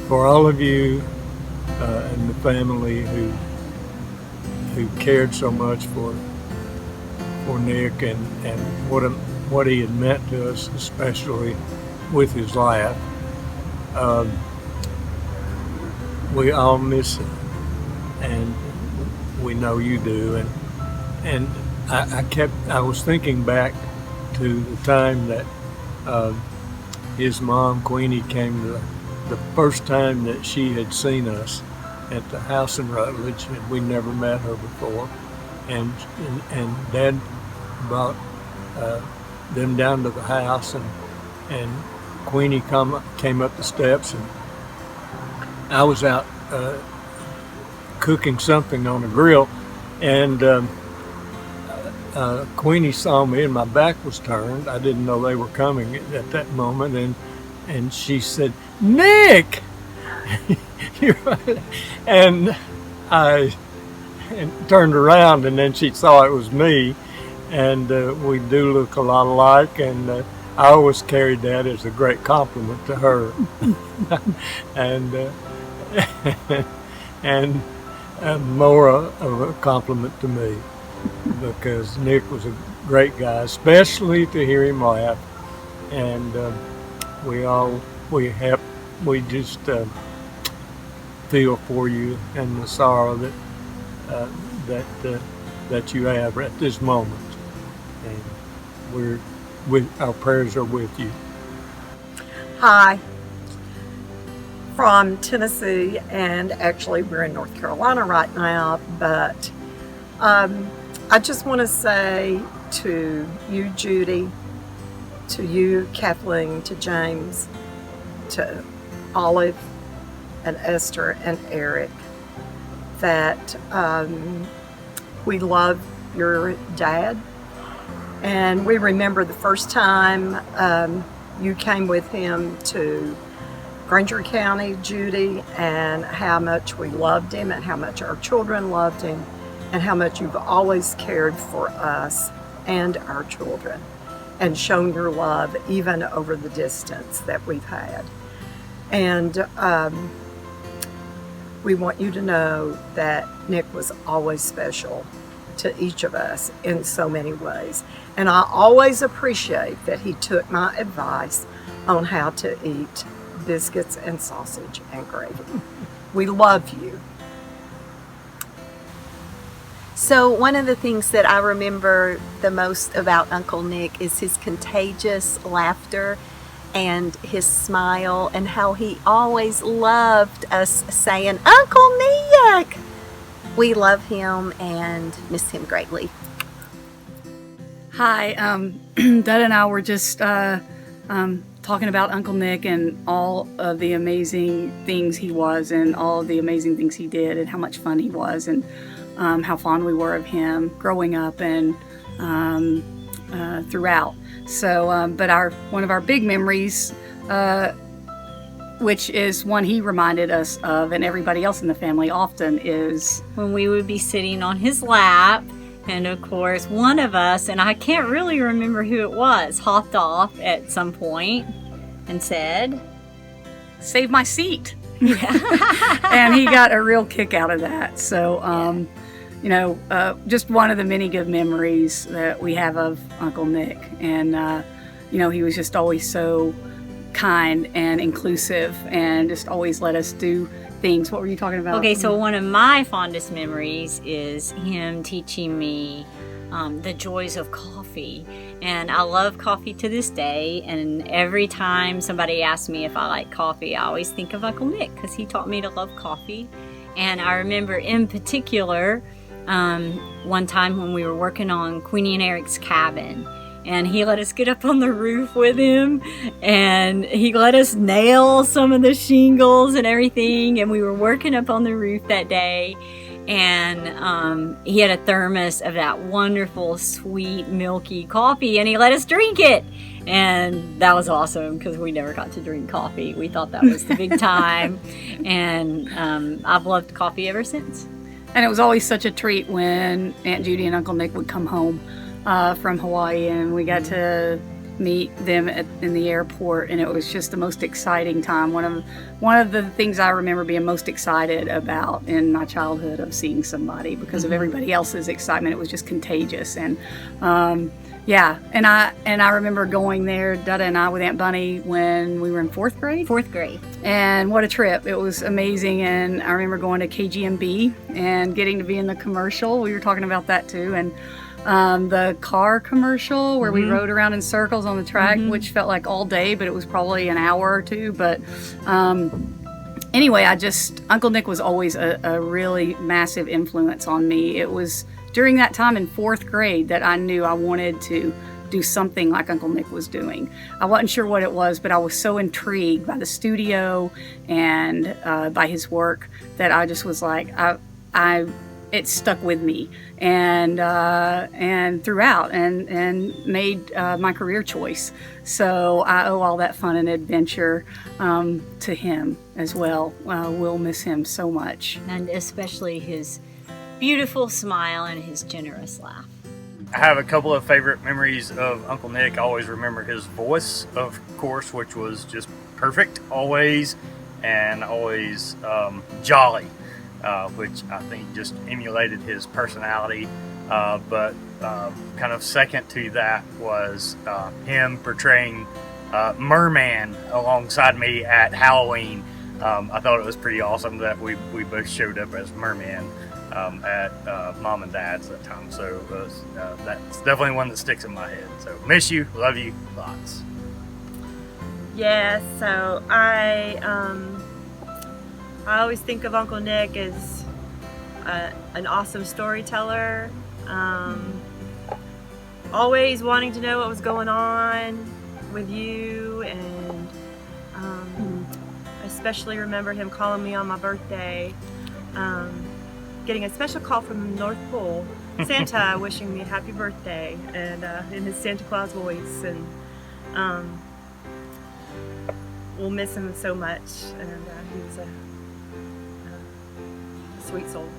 for all of you and the family who cared so much for Nick and what he had meant to us, especially with his laugh. We all miss him, and we know you do. And I was thinking back to the time that his mom Queenie came to the first time that she had seen us at the house in Rutledge, and we never met her before. And Dad brought them down to the house, and Queenie came up the steps, and I was out cooking something on the grill, and Queenie saw me, and my back was turned. I didn't know they were coming at that moment, and she said, "Nick!" And I turned around, and then she saw it was me, and we do look a lot alike, and I always carried that as a great compliment to her. and more of a compliment to me, because Nick was a great guy, especially to hear him laugh. And we just feel for you and the sorrow that you have at this moment. And our prayers are with you. Hi, from Tennessee, and actually we're in North Carolina right now, but I just want to say to you, Judy, to you, Kathleen, to James, to Olive and Esther and Eric, that we love your dad, and we remember the first time you came with him to Granger County, Judy, and how much we loved him and how much our children loved him and how much you've always cared for us and our children and shown your love even over the distance that we've had. And we want you to know that Nick was always special to each of us in so many ways. And I always appreciate that he took my advice on how to eat biscuits and sausage and gravy. We love you. So one of the things that I remember the most about Uncle Nick is his contagious laughter and his smile, and how he always loved us saying, "Uncle Nick!" We love him and miss him greatly. Hi, Dad and I were just talking about Uncle Nick and all of the amazing things he was and all of the amazing things he did and how much fun he was, and how fond we were of him growing up and throughout. So, but one of our big memories, which is one he reminded us of and everybody else in the family often, is when we would be sitting on his lap, and of course one of us, and I can't really remember who it was, hopped off at some point and said, "Save my seat." Yeah. And he got a real kick out of that. So, you know, just one of the many good memories that we have of Uncle Nick. And, you know, he was just always so kind and inclusive and just always let us do things. What were you talking about? Okay, so one of my fondest memories is him teaching me the joys of coffee. And I love coffee to this day, and every time somebody asks me if I like coffee, I always think of Uncle Nick, because he taught me to love coffee. And I remember in particular one time when we were working on Queenie and Eric's cabin, and he let us get up on the roof with him, and he let us nail some of the shingles and everything, and we were working up on the roof that day. And he had a thermos of that wonderful, sweet, milky coffee, and he let us drink it. And that was awesome, because we never got to drink coffee. We thought that was the big time. And I've loved coffee ever since. And it was always such a treat when Aunt Judy and Uncle Nick would come home from Hawaii, and we got to meet them in the airport, and it was just the most exciting time. One of the things I remember being most excited about in my childhood of seeing somebody, because of everybody else's excitement. It was just contagious. And yeah, and I remember going there, Dada and I, with Aunt Bunny when we were in 4th grade. 4th grade. And what a trip. It was amazing. And I remember going to KGMB and getting to be in the commercial. We were talking about that too. And the car commercial where we rode around in circles on the track, which felt like all day, but it was probably an hour or two. But anyway, Uncle Nick was always a really massive influence on me. It was during that time in 4th grade that I knew I wanted to do something like Uncle Nick was doing. I wasn't sure what it was, but I was so intrigued by the studio and by his work that I just was like, it stuck with me and throughout and made my career choice. So I owe all that fun and adventure to him as well. We'll miss him so much. And especially his beautiful smile and his generous laugh. I have a couple of favorite memories of Uncle Nick. I always remember his voice, of course, which was just perfect always, and always jolly, which I think just emulated his personality. But kind of second to that was him portraying Merman alongside me at Halloween. I thought it was pretty awesome that we both showed up as Merman at Mom and Dad's that time. So that's definitely one that sticks in my head. So miss you, love you, lots. Yeah, so I always think of Uncle Nick as an awesome storyteller, always wanting to know what was going on with you, and I especially remember him calling me on my birthday, getting a special call from the North Pole, Santa wishing me a happy birthday, and in his Santa Claus voice, and we'll miss him so much, and he was a sweet soul.